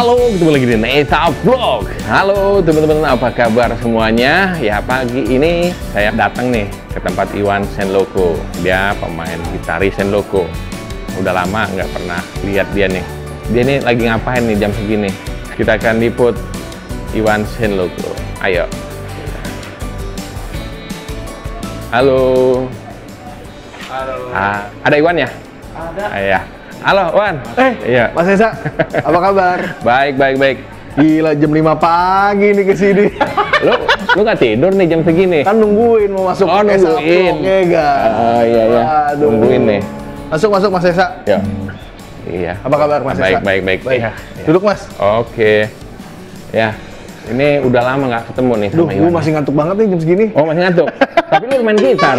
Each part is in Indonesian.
Halo, ketemu lagi di Neta Vlog. Halo teman-teman, apa kabar semuanya? Ya, pagi ini saya datang nih ke tempat Iwan Senloko. Dia pemain gitaris Senloko. Udah lama nggak pernah lihat dia nih. Dia nih lagi ngapain nih jam segini? Kita akan liput Iwan Senloko. Ayo. Halo. Halo. Ada Iwan ya? Ada. Iya. Halo, Wan. Iya. Mas Esa, apa kabar? Baik. Gila, jam 5 pagi nih ke sini. Lu nggak tidur nih jam segini? Kan nungguin mau masuk Oh, Esa nungguin. Vlog, ya kan? Oh, iya. Aduh. Nungguin nih. Masuk Mas Esa. Ya. Iya. Apa kabar Mas Esa? Baik. Baik. Iya. Duduk Mas. Oke. Ya. Ini udah lama nggak ketemu nih Duh, sama gue Iwan. masih ngantuk banget nih jam segini. Oh, masih ngantuk. Tapi lu main gitar.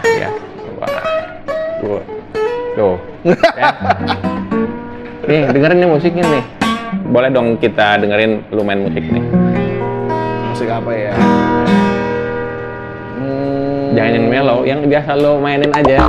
Ya. Wah. Tuh. Ya. Nih, dengerin nih musiknya nih. Boleh dong kita dengerin lu main musik nih. Musik apa ya? Jangan yang mellow, yang biasa lo mainin aja.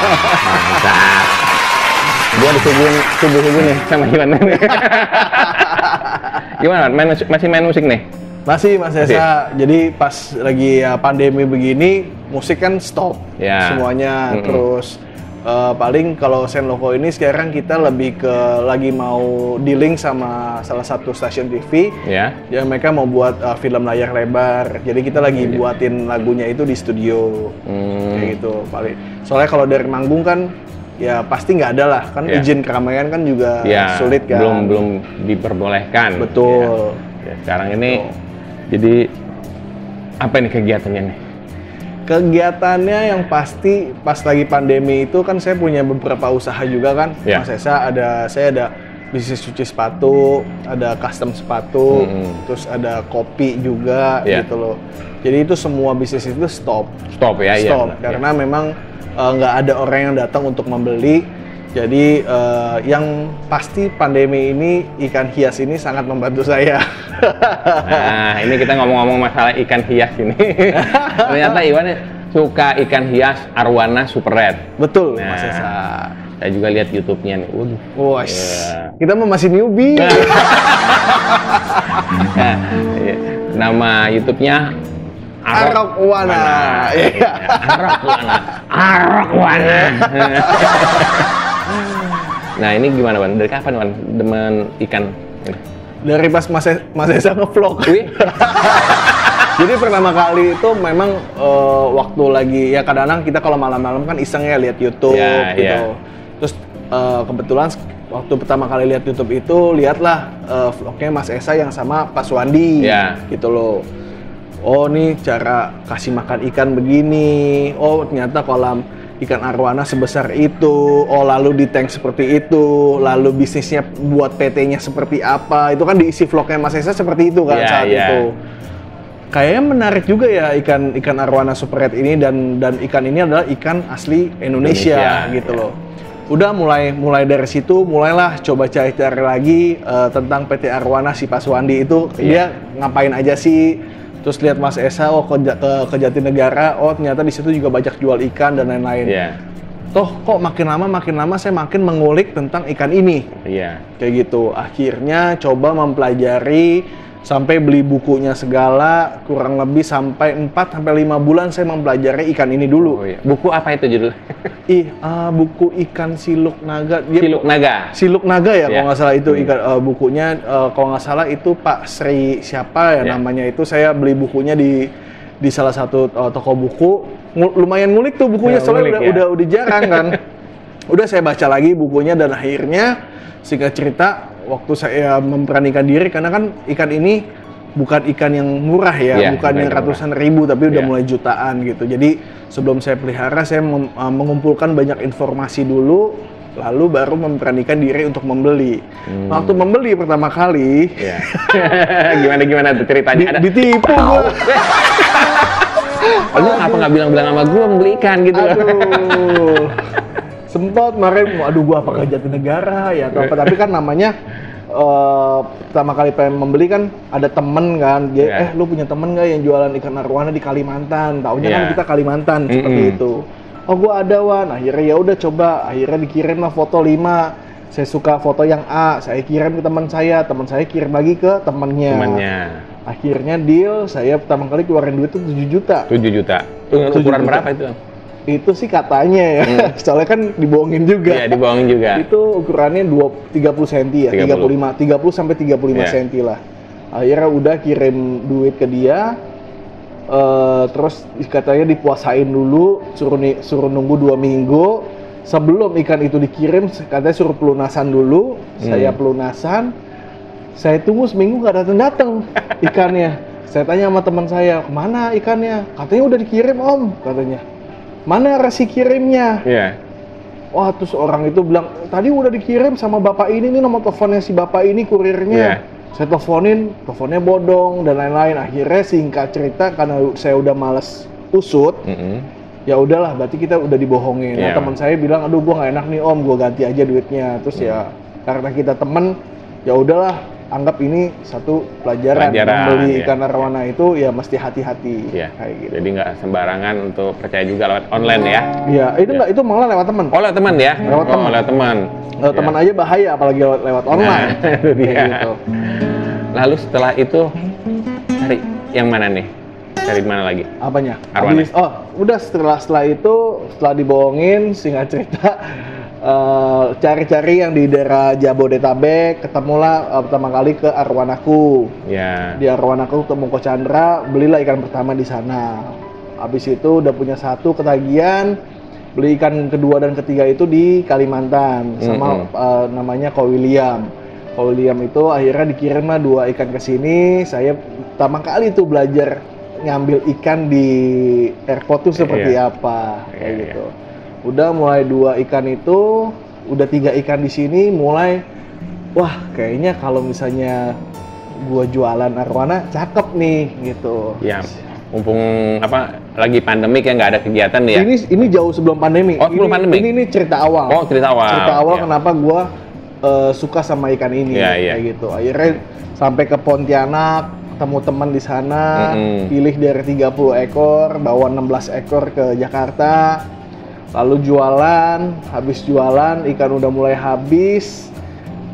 Mantap. Gua disuguhin subuh-subuh nih sama Iwan. Gimana? Masih main musik nih? Masih Mas Esa. Jadi pas lagi ya, pandemi begini, musik kan stop Ya. semuanya. Terus paling kalau Senloko ini sekarang kita lebih ke lagi mau dealing sama salah satu stasiun TV. Ya. Ya mereka mau buat film layar lebar. Jadi kita lagi buatin lagunya itu di studio. Kayak gitu paling. Soalnya kalau dari manggung kan ya pasti nggak ada lah kan, izin keramaian kan juga sulit kan. Belum diperbolehkan. Betul. Ya, sekarang ini jadi apa nih kegiatannya nih? Kegiatannya yang pasti pas lagi pandemi itu kan saya punya beberapa usaha juga kan. Mas Esa saya ada bisnis cuci sepatu, ada custom sepatu, terus ada kopi juga gitu loh. Jadi itu semua bisnis itu stop Ya. karena memang nggak ada orang yang datang untuk membeli. Jadi yang pasti pandemi ini ikan hias ini sangat membantu saya. Nah, ini kita ngomong-ngomong masalah ikan hias ini. Ternyata Iwan suka ikan hias arwana super red. Betul, Nah, Mas Esa. Saya juga lihat YouTube-nya nih. Waduh. Wah, kita mah masih newbie. Nah, nama YouTube-nya Arokwana. Iya. Arokwana. Nah, ini gimana, Wan? Dari kapan, Wan, demen ikan ini? Dari pas Mas Esa nge-vlog. Wih. Jadi pertama kali itu memang waktu lagi ya kadang-kadang kita kalau malam-malam kan iseng ya lihat YouTube gitu. Terus kebetulan waktu pertama kali lihat YouTube itu lihatlah vlognya Mas Esa yang sama Pak Suwandi gitu loh. Oh, nih cara kasih makan ikan begini. Oh, ternyata kolam ikan arwana sebesar itu. Oh, lalu di tank seperti itu. Lalu bisnisnya buat PT-nya seperti apa. Itu kan diisi vlognya Mas Esa seperti itu kan saat itu. Kayaknya menarik juga ya ikan arwana super red ini dan ikan ini adalah ikan asli Indonesia gitu loh. Udah mulai dari situ mulailah coba cari-cari lagi tentang PT Arwana si Pak Suwandi itu dia ngapain aja sih. Terus lihat Mas Esa ke Jatinegara, oh ternyata di situ juga banyak jual ikan dan lain-lain. Toh kok makin lama saya makin mengulik tentang ikan ini. Kayak gitu. Akhirnya coba mempelajari sampai beli bukunya segala, kurang lebih sampai 4-5 bulan saya mempelajari ikan ini dulu. Buku apa itu judulnya? Buku ikan siluk naga. Siluk naga ya kalau nggak salah itu ikan bukunya. Kalau nggak salah itu Pak Sri siapa ya namanya itu. Saya beli bukunya di salah satu toko buku. Lumayan ngulik tuh bukunya soalnya udah jarang kan. Udah saya baca lagi bukunya dan akhirnya singkat cerita waktu saya memberanikan diri karena kan ikan ini bukan ikan yang murah bukan yang ratusan ribu tapi udah mulai jutaan gitu. Jadi sebelum saya pelihara saya mengumpulkan banyak informasi dulu lalu baru memberanikan diri untuk membeli. Waktu membeli pertama kali gimana tuh ceritanya? Ditipu gua. Lu apa nggak bilang-bilang sama gue membeli ikan gitu? Aduh. Sempat kemarin, aduh gua apakah Jatinegara ya atau apa, tapi kan namanya pertama kali pengen membeli kan ada temen kan, dia lu punya temen nggak yang jualan ikan arwana di Kalimantan? Taunya kan kita Kalimantan seperti itu. Oh gua ada Wan, akhirnya ya udah coba, akhirnya dikirim lah foto 5. Saya suka foto yang A, saya kirim ke teman saya kirim lagi ke temennya. Akhirnya deal, saya pertama kali keluarin duit itu 7 juta. 7 juta. Itu ukuran berapa itu? Itu sih katanya ya, soalnya kan dibohongin juga. Iya, dibohongin juga. Itu ukurannya 30 cm ya, 30 sampai 35 cm lah. Akhirnya udah kirim duit ke dia, terus katanya dipuasain dulu, suruh nunggu 2 minggu. Sebelum ikan itu dikirim, katanya suruh pelunasan dulu. Saya pelunasan, saya tunggu seminggu nggak datang ikannya. Saya tanya sama teman saya, kemana ikannya? Katanya udah dikirim om, katanya. Mana resi kirimnya? Wah, terus orang itu bilang, tadi udah dikirim sama bapak ini, nih nomor teleponnya si bapak ini kurirnya. Saya teleponnya bodong dan lain-lain. Akhirnya singkat cerita, karena saya udah males usut, ya udahlah, berarti kita udah dibohongin. Nah, teman saya bilang, aduh gua nggak enak nih om, gua ganti aja duitnya. Terus ya karena kita temen, ya udahlah, anggap ini satu pelajaran. Membeli ikan arwana itu ya mesti hati-hati. Kayak gitu. Jadi nggak sembarangan untuk percaya juga lewat online ya? Iya, itu nggak, itu malah lewat teman. Oh, lewat teman ya? Lewat teman. Lewat teman. Lewat teman aja bahaya, apalagi lewat online. Itu dia. Gitu. Lalu setelah itu cari yang mana nih? Cari di mana lagi? Apanya? Arwana. Udah setelah itu, setelah dibohongin, singkat cerita, cari-cari yang di daerah Jabodetabek, ketemulah pertama kali ke Arwanaku. Di Arwanaku ketemu Ko Chandra, belilah ikan pertama di sana. Habis itu udah punya 1 ketagihan, beli ikan kedua dan ketiga itu di Kalimantan sama namanya Ko William. Ko William itu akhirnya dikirimlah 2 ikan ke sini. Saya pertama kali tuh belajar ngambil ikan di airport tuh seperti apa, kayak gitu. Udah mulai 2 ikan itu, udah 3 ikan di sini, mulai wah kayaknya kalau misalnya gua jualan arwana cakep nih gitu. Ya, mumpung lagi pandemik ya, nggak ada kegiatan ya. Ini jauh sebelum pandemi. Oh, sebelum pandemi. Ini cerita awal. Oh, cerita awal. Cerita awal kenapa gua suka sama ikan ini kayak gitu. Akhirnya sampai ke Pontianak, ketemu teman di sana, pilih dari 30 ekor, bawa 16 ekor ke Jakarta, lalu jualan. Habis jualan, ikan udah mulai habis.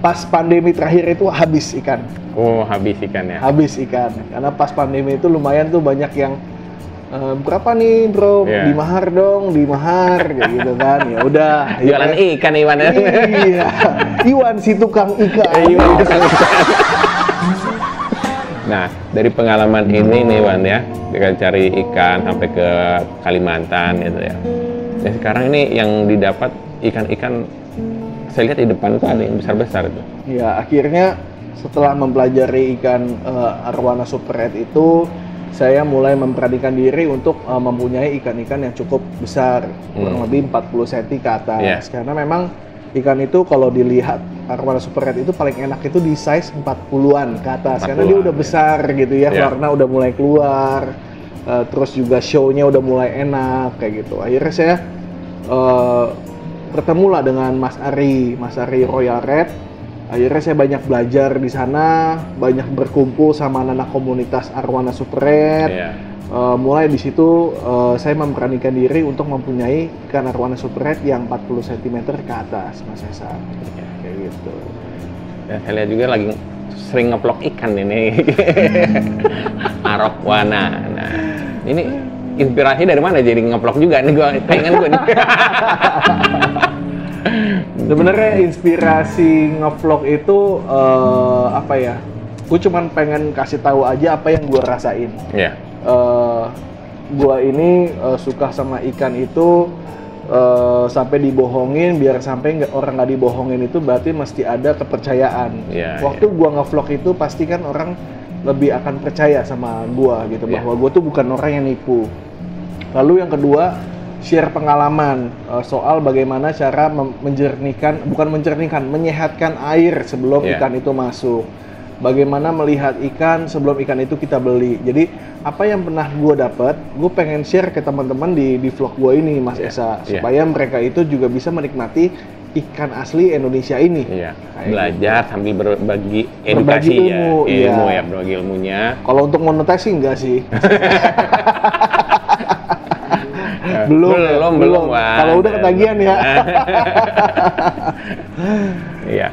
Pas pandemi terakhir itu habis ikan. Oh, habis ikan ya? Habis ikan, karena pas pandemi itu lumayan tuh banyak yang berapa nih bro, di mahar dong, di mahar, kayak gitu kan. Ya udah. Jualan ikan Iwan ya? Iya, Iwan si tukang ikan. Nah, dari pengalaman ini nih Wan ya, dengan cari ikan sampai ke Kalimantan gitu ya. Dan sekarang ini yang didapat ikan-ikan, saya lihat di depan itu ada yang besar-besar itu. Ya, akhirnya setelah mempelajari ikan arwana super red itu, saya mulai memberanikan diri untuk mempunyai ikan-ikan yang cukup besar, kurang lebih 40 cm ke atas. Karena memang ikan itu kalau dilihat arwana super red itu paling enak itu di size 40-an ke atas, karena dia udah besar gitu ya, warna udah mulai keluar, terus juga show-nya udah mulai enak kayak gitu. Akhirnya saya bertemulah dengan Mas Ari Royal Red. Akhirnya saya banyak belajar di sana, banyak berkumpul sama anak komunitas arwana super red. Mulai di situ saya memberanikan diri untuk mempunyai ikan arwana super red yang 40 cm ke atas, Mas Esa. Kayak gitu. Dan saya lihat juga lagi sering ngeplok ikan ini. Arwana. Nah, ini inspirasi dari mana jadi ngeplok juga nih, pengen gue nih. Sebenarnya inspirasi ngevlog itu apa ya? Gue cuman pengen kasih tahu aja apa yang gue rasain. Gue ini suka sama ikan itu sampai dibohongin, biar sampai orang nggak dibohongin itu berarti mesti ada kepercayaan. Waktu gue ngevlog itu pasti kan orang lebih akan percaya sama gue gitu, bahwa gue tuh bukan orang yang nipu. Lalu yang kedua, share pengalaman soal bagaimana cara menyehatkan air sebelum ikan itu masuk. bagaimana melihat ikan sebelum ikan itu kita beli. Jadi apa yang pernah gue dapat, gue pengen share ke teman-teman di vlog gue ini, Mas Esa, supaya mereka itu juga bisa menikmati ikan asli Indonesia ini. Belajar sambil berbagi edukasi, ilmu ya, berbagi ilmunya. Kalau untuk monetize sih enggak sih. belum. Kalau udah ketagihan ya. Iya.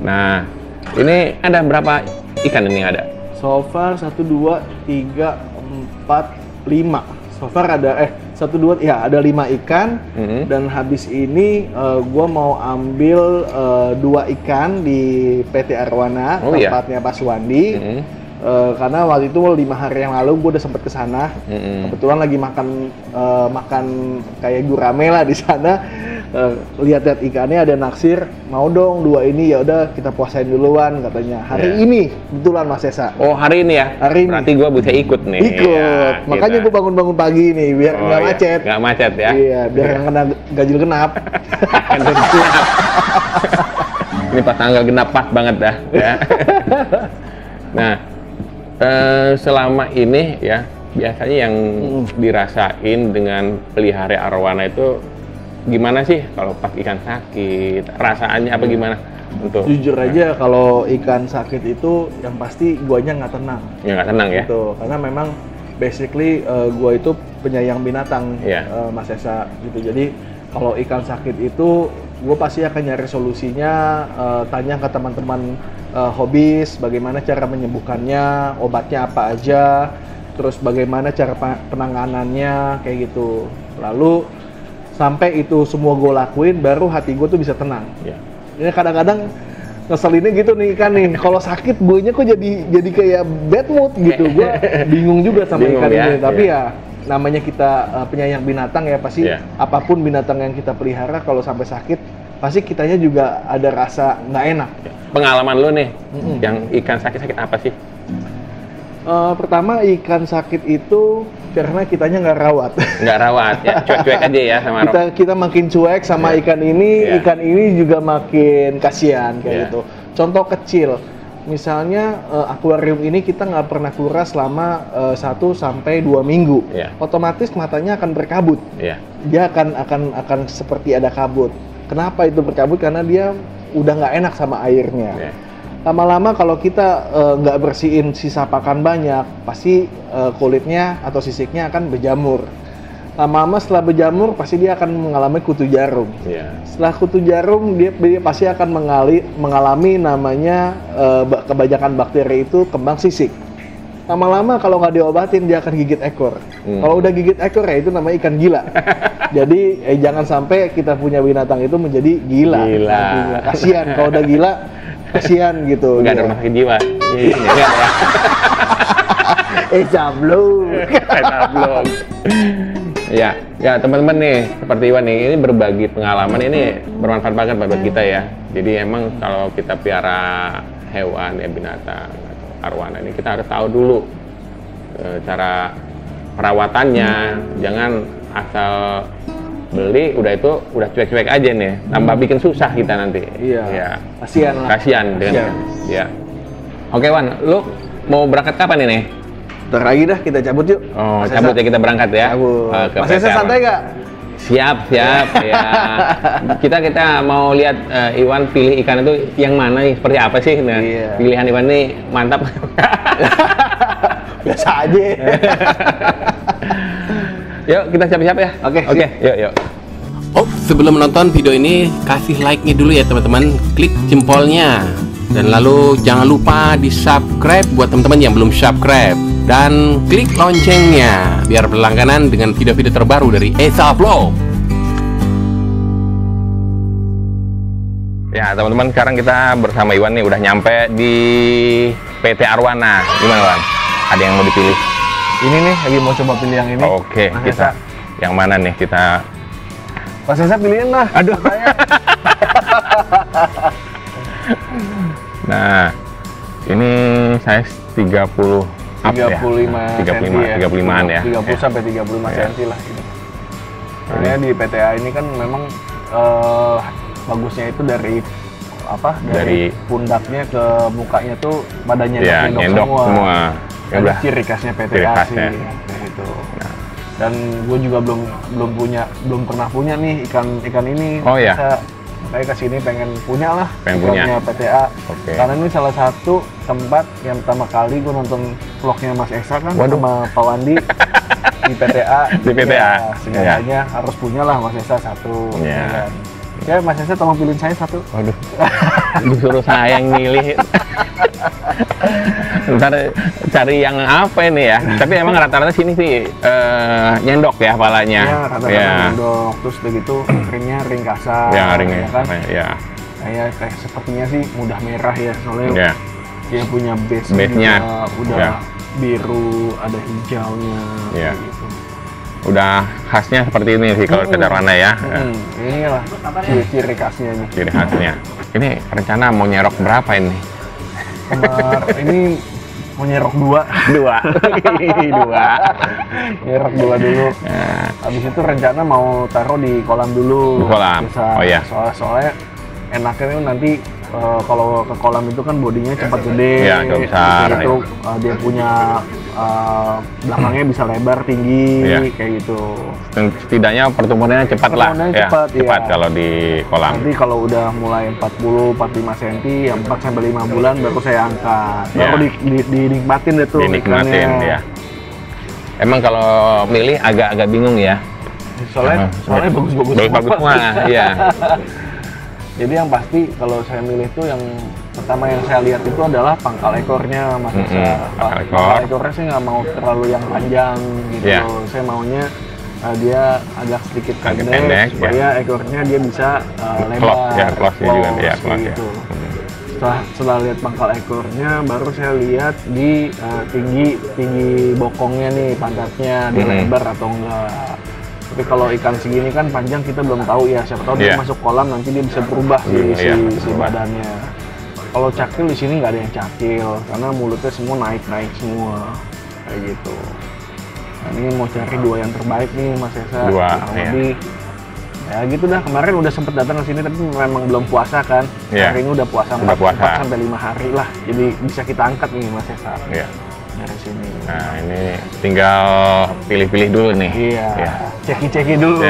Nah, ini ada berapa ikan ini ada? So far 1, 2, 3, 4, 5. So far ada 1, 2, ya ada 5 ikan. Dan habis ini gua mau ambil 2 ikan di PT Arwana, tempatnya Pak Suwandi. Karena waktu itu 5 hari yang lalu gue udah sempet kesana, kebetulan lagi makan kayak gurame lah di sana, lihat-lihat ikannya ada naksir, mau dong 2 ini, ya udah kita puasain duluan katanya. Hari ini kebetulan Mas Esa. Oh hari ini ya? Hari ini. Berarti gue bisa ikut nih. Ikut, makanya gue bangun-bangun pagi nih biar nggak macet. Nggak macet ya? Iya, biar nggak kena ganjil genap. Ini pas tanggal genap pas banget dah. Ya. Nah. Selama ini ya biasanya yang dirasain dengan pelihara arwana itu gimana sih kalau pas ikan sakit, rasaannya apa gimana? Untuk jujur aja kalau ikan sakit itu yang pasti guanya nggak tenang. Ya nggak tenang ya? Gitu. Karena memang basically gua itu penyayang binatang, Mas Esa gitu. Jadi kalau ikan sakit itu gue pasti akan nyari solusinya, tanya ke teman-teman hobis bagaimana cara menyembuhkannya, obatnya apa aja, terus bagaimana cara penanganannya kayak gitu. Lalu sampai itu semua gue lakuin, baru hati gue tuh bisa tenang. Ini kadang-kadang ngeselinnya gitu nih ikan nih, kalau sakit guenya kok jadi kayak bad mood gitu. Gue bingung juga sama ikan ini, tapi ya namanya kita penyayang binatang ya, pasti apapun binatang yang kita pelihara kalau sampai sakit pasti kitanya juga ada rasa nggak enak. Pengalaman lu nih yang ikan sakit apa sih? Pertama ikan sakit itu karena kitanya nggak rawat. Nggak rawat ya, cuek-cuek aja ya sama kita makin cuek sama ikan ini juga makin kasihan kayak gitu. Contoh kecil, misalnya akuarium ini kita nggak pernah kuras selama 1 sampai 2 minggu, otomatis matanya akan berkabut. Dia akan seperti ada kabut. Kenapa itu berkabut? Karena dia udah nggak enak sama airnya. Lama-lama kalau kita nggak bersihin sisa pakan banyak, pasti kulitnya atau sisiknya akan berjamur. Lama-lama setelah berjamur, pasti dia akan mengalami kutu jarum. Setelah kutu jarum, dia pasti akan mengalami namanya kebanyakan bakteri itu kembang sisik. Lama-lama kalau nggak diobatin, dia akan gigit ekor. Kalau udah gigit ekor ya itu namanya ikan gila. Jadi jangan sampai kita punya binatang itu menjadi gila. Kasihan kalau udah gila, kasihan gitu. Nggak ada rumah sakit jiwa. Cablok. Ya teman-teman nih, seperti Iwan nih, ini berbagi pengalaman ini bermanfaat banget buat kita ya. Jadi emang kalau kita piara hewan ya, binatang arwana ini kita harus tahu dulu cara perawatannya. Jangan asal beli udah cuek-cuek aja nih, tambah bikin susah kita nanti. Kasihan dengan ya. Oke Wan, lu mau berangkat kapan ini? Bentar lagi dah kita cabut yuk. Oh, cabut ya, kita berangkat ya. Mas Esa santai nggak? Siap ya. Kita mau lihat Iwan pilih ikan itu yang mana nih, seperti apa sih? Nah, pilihan Iwan ini mantap. Biasa aja. Yuk kita siap-siap ya. Oke, yuk. Oh, sebelum menonton video ini kasih like-nya dulu ya teman-teman. Klik jempolnya. Dan lalu jangan lupa di subscribe buat teman-teman yang belum subscribe. Dan klik loncengnya biar berlangganan dengan video-video terbaru dari Esa Vlog. Ya teman-teman, sekarang kita bersama Iwan nih udah nyampe di PT Arwana. Gimana Wan? Ada yang mau dipilih? Ini nih, lagi mau coba pilih yang ini. Oke, kita yang mana nih kita? Mas Esa pilihin lah. Aduh. Nah, ini size 30 up 35-an ya. 30 sampai 35 cm lah gitu. Soalnya di PTA ini kan memang bagusnya itu dari dari pundaknya ke mukanya tuh badannya nyendok semua. Ada ciri khasnya PTA sih gitu. Nah. Dan gue juga belum pernah punya nih ikan ini. Oh ya. Makanya kesini pengen punya lah ikannya PTA. Karena ini salah satu tempat yang pertama kali gue nonton vlognya Mas Esa kan sama Pak Wandi di PTA. Di PTA. Sebenarnya harus punya lah Mas Esa satu. Ya Mas Esa tolong pilih saya satu. Waduh, disuruh saya yang milih. Ntar cari yang apa ini ya? Tapi emang rata-rata sini sih nyendok ya palanya. Iya, rata-rata nyendok. Terus begitu ringnya ring kasar. Ya, ringnya kan? Ya. Kayak sepertinya sih mudah merah ya, soalnya dia punya base-nya udah biru, ada hijaunya. Gitu. Udah khasnya seperti ini sih kalau Sederhana ya. Inilah ciri khasnya nih. Ciri khasnya. Ini rencana mau nyerok berapa ini? Ini mau nyerok dua. Nyerok dua dulu. Habis itu rencana mau taruh di kolam dulu. Kolam. Soalnya enaknya nanti kalau ke kolam itu kan bodinya cepat gede. Besar. Itu dia punya belakangnya bisa lebar tinggi kayak gitu. Setidaknya pertumbuhannya cepat lah. Cepat kalau di kolam. Nanti kalau udah mulai 40-45 cm, ya 4-5 bulan baru saya angkat. Baru dinikmatin deh tuh. Dinikmatin ya. Emang kalau milih agak-agak bingung ya. Soalnya bagus-bagus semua. Iya. Jadi yang pasti kalau saya milih tuh yang pertama yang saya lihat itu adalah pangkal ekornya, Mas Esa. Pangkal ekornya saya nggak mau terlalu yang panjang gitu. Saya maunya dia agak sedikit pendek supaya ekornya dia bisa lebar. Close juga gitu. Setelah lihat pangkal ekornya, baru saya lihat di tinggi bokongnya nih, pantatnya dia lebar atau enggak. Tapi kalau ikan segini kan panjang kita belum tahu ya, siapa tahu dia masuk kolam nanti dia bisa berubah si badannya. Kalau cakil di sini nggak ada yang cakil karena mulutnya semua naik semua kayak gitu. Nah, ini mau cari dua yang terbaik nih Mas Esa. Jadi ya gitu dah, kemarin udah sempet datang ke sini tapi memang belum puasa kan. Hari ini udah puasa 4 sampai 5 hari lah. Jadi bisa kita angkat nih Mas Esa. Dari sini. Nah, ini tinggal pilih-pilih dulu nih. Iya. Ceki-ceki dulu.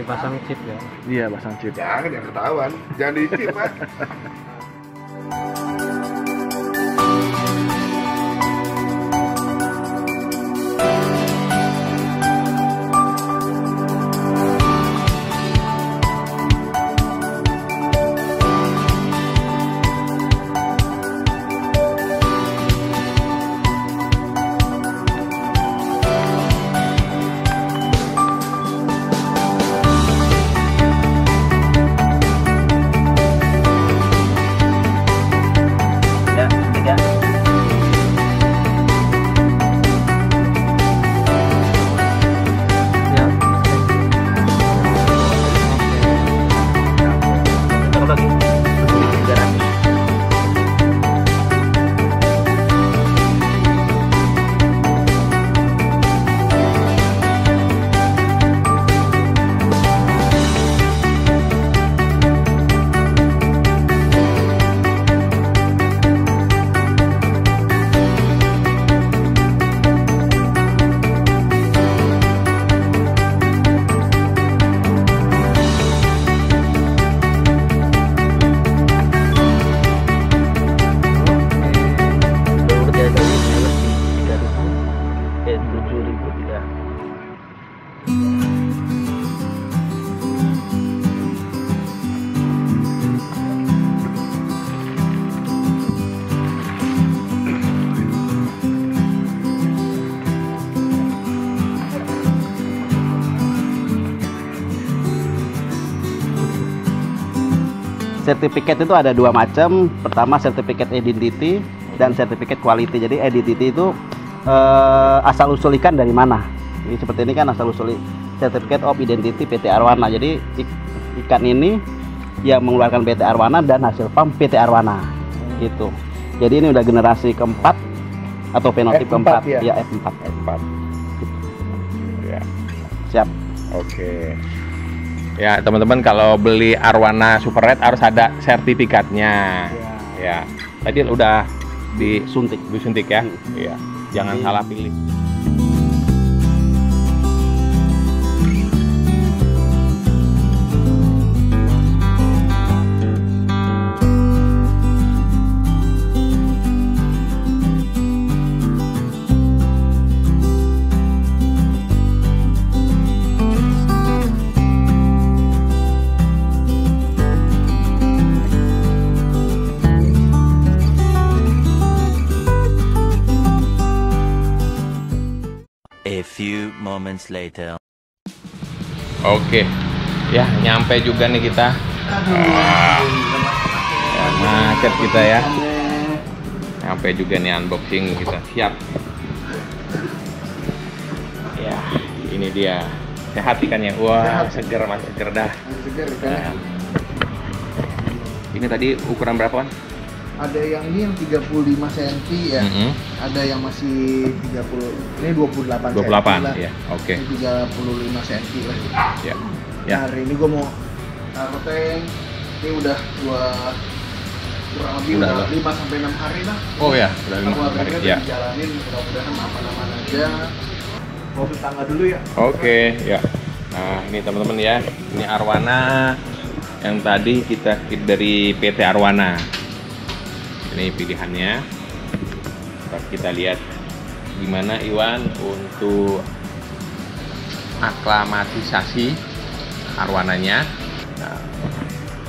Pasang chip ya? Iya, pasang chip. Jangan ketahuan, jangan di chip Pak. sertifikat itu ada dua macam. Pertama sertifikat identity dan sertifikat quality. Jadi identity itu asal usul ikan dari mana. Jadi seperti ini kan asal usul Certificate of Identity PT Arwana. Jadi ikan ini yang mengeluarkan PT Arwana dan hasil farm PT Arwana gitu. Jadi ini udah generasi keempat atau fenotip keempat ya, F4. Ya. Siap. Oke. Ya, teman-teman kalau beli Arwana Super Red harus ada sertifikatnya. Ya. Tadi udah disuntik ya. Iya. Jangan salah pilih. A few moments later. Oke. Ya, nyampe juga nih kita. Ya, macet kita ya. Nyampe juga nih unboxing kita. Siap. Ya, ini dia. Sehat ikannya. Wah, seger Mas, seger dah. Nah. Ini tadi ukuran berapa, Kan? Ada yang ini yang 35 cm ya. Ada yang masih 30. Ini 28 cm. 28 ya. Oke. Ini 35 cm lah. Ya. Ya. Hari ini gua mau taruh tank. Ini udah kurang lebih udah 5 sampai 6 hari lah. Oh ya, udah 5 hari. Ya. Dijalanin mudah-mudahan aman-aman aja. Mau tangga dulu ya. Oke, ya. Nah, ini teman-teman ya. Ini Arwana yang tadi kita dari PT Arwana. Ini pilihannya. Kita lihat gimana Iwan untuk aklimatisasi arwananya. Nah,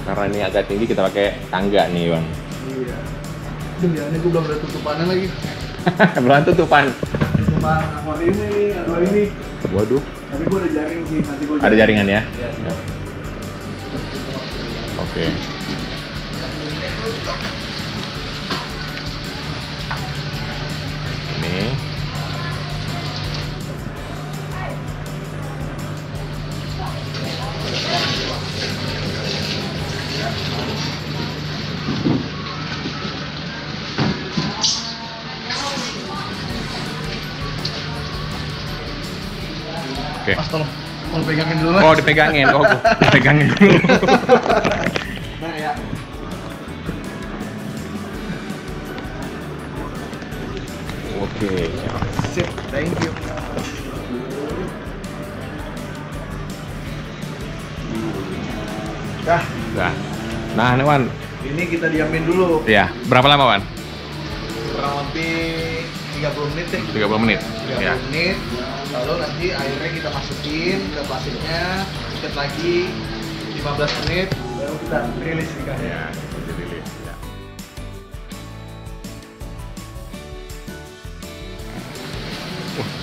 karena ini agak tinggi kita pakai tangga nih Iwan. Iya. Duh ya, ini gue belum ada tutupannya lagi. Belum tutupan. Tutupan akuarium ini, aduh ini. Waduh. Tapi gue ada jaring sih, nanti gue Ada jaringan ya? Ya. Oke. Ini. Oke. Mas tolong pegangin dulu Mas. Oh, dipegangin. Oh, dipegangin dulu. Nah ya. Oke. Sip, thank you. Dah. Nah, nah ini Wan. Ini kita diamin dulu. Ya, berapa lama Wan? Kurang lebih 30 menit deh. 30 menit. 30 Ya. menit. Lalu nanti airnya kita masukin ke plastiknya, ikat lagi 15 menit, baru kita rilis ikannya. Ya, dirilis. Ya.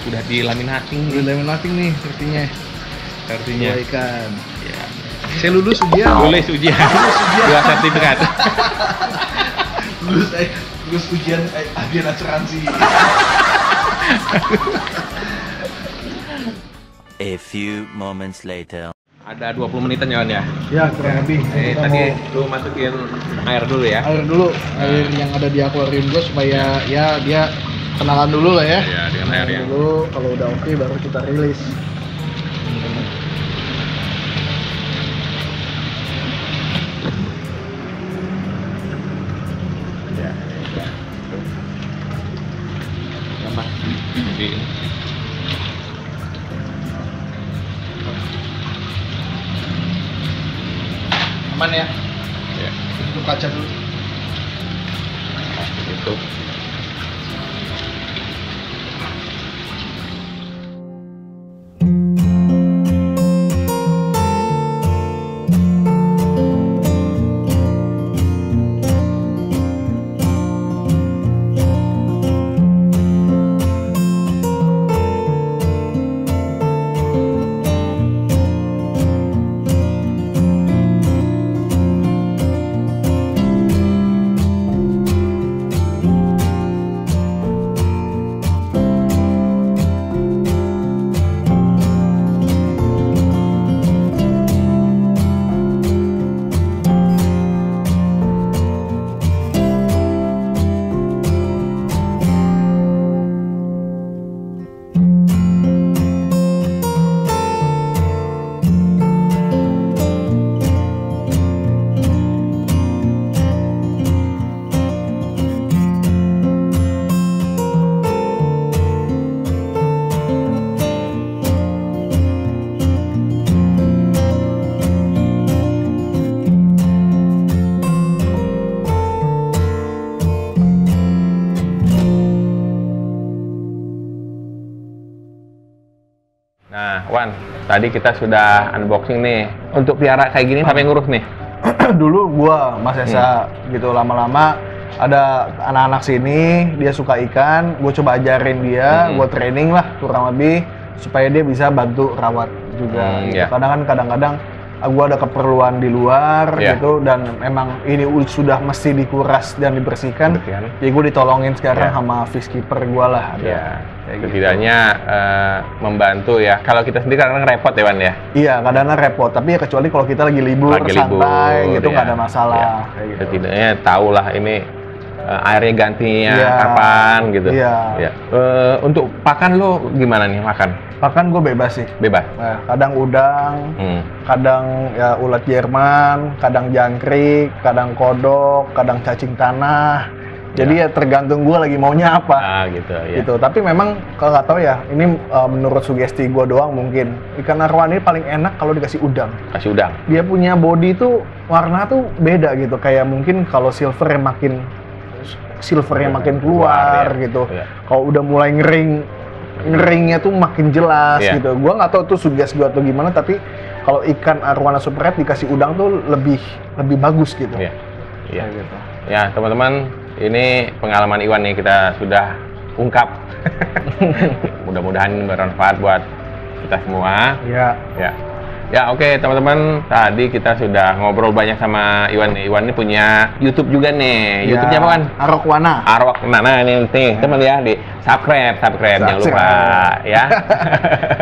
Sudah dilaminating. Udah laminating nih sepertinya. Artinya. Dua ikan. Ya. Saya lulus ujian. Lulus ujian. Dua sertifikat. lulus ujian agen asuransi. A few moments later. Ada 20 menitan ya Wan ya? Ya kurang lebih. Tadi lu masukin air dulu ya? Air dulu, air yang ada di akuarium gua supaya ya dia kenalan dulu lah ya. Iya, dengan airnya. Dulu kalau udah oke baru kita rilis. Ya. Sama. Jadi Aman ya? ya, Tutup kaca dulu. itu. Nah, Wan, tadi kita sudah unboxing nih. Untuk piara kayak gini, siapa yang ngurus nih? Dulu gua Mas Esa gitu, lama-lama ada anak-anak sini dia suka ikan, gue coba ajarin dia, gue training lah kurang lebih supaya dia bisa bantu rawat juga. Gitu. Kadang-kadang gue ada keperluan di luar gitu, dan memang ini sudah mesti dikuras dan dibersihkan. Jadi gue ditolongin sekarang sama fish keeper gue lah. Setidaknya membantu ya. Kalau kita sendiri kadang repot ya, Wan ya. Iya, kadang-kadang repot. Tapi ya kecuali kalau kita lagi libur, santai gitu, nggak ada masalah. Kayak gitu. Setidaknya tahulah ini airnya gantinya kapan gitu. Untuk pakan lo gimana nih makan? Pakan gue bebas sih. Bebas? Nah, kadang udang, kadang ya ulat Jerman, kadang jangkrik, kadang kodok, kadang cacing tanah. Jadi ya tergantung gue lagi maunya apa. Gitu. Tapi memang kalau nggak tahu ya, ini menurut sugesti gue doang mungkin. Ikan arwana ini paling enak kalau dikasih udang. Kasih udang? Dia punya body tuh, warna tuh beda gitu. Kayak mungkin kalau silvernya makin keluar gitu. Kalau udah mulai ngeringnya tuh makin jelas gitu. Gua nggak tahu tuh sugesti gua atau gimana, tapi kalau ikan arwana super red dikasih udang tuh lebih bagus gitu. Gitu. Ya teman-teman, ini pengalaman Iwan nih kita sudah ungkap. Mudah-mudahan bermanfaat buat kita semua. Ya oke teman-teman, tadi kita sudah ngobrol banyak sama Iwan nih. Iwan ini punya YouTube juga nih. YouTube-nya apa kan? Arokwana. Arokwana. Nah ini teman ya, di subscribe jangan lupa ya.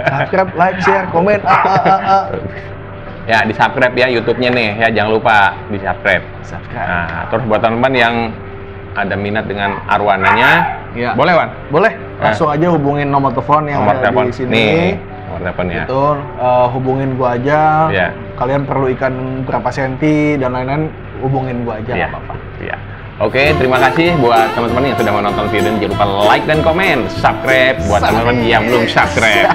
Subscribe, like, share, komen. Ya di subscribe ya YouTube-nya nih ya, jangan lupa di subscribe. Nah terus buat teman-teman yang ada minat dengan arwananya, boleh Wan? Boleh. Langsung aja hubungin nomor telepon yang ada di sini. Nih. Teleponnya. Itu hubungin gua aja. Kalian perlu ikan berapa senti dan lain-lain, hubungin gua aja, nggak apa-apa. Oke, terima kasih buat teman-teman yang sudah menonton video ini. Jangan lupa like dan komen, subscribe buat teman-teman yang belum subscribe.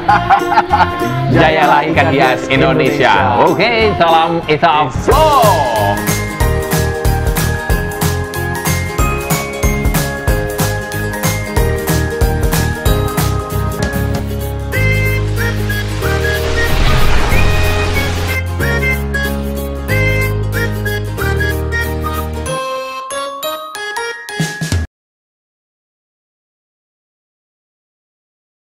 Jayalah ikan hias Indonesia. Oke, salam Isa Vlog.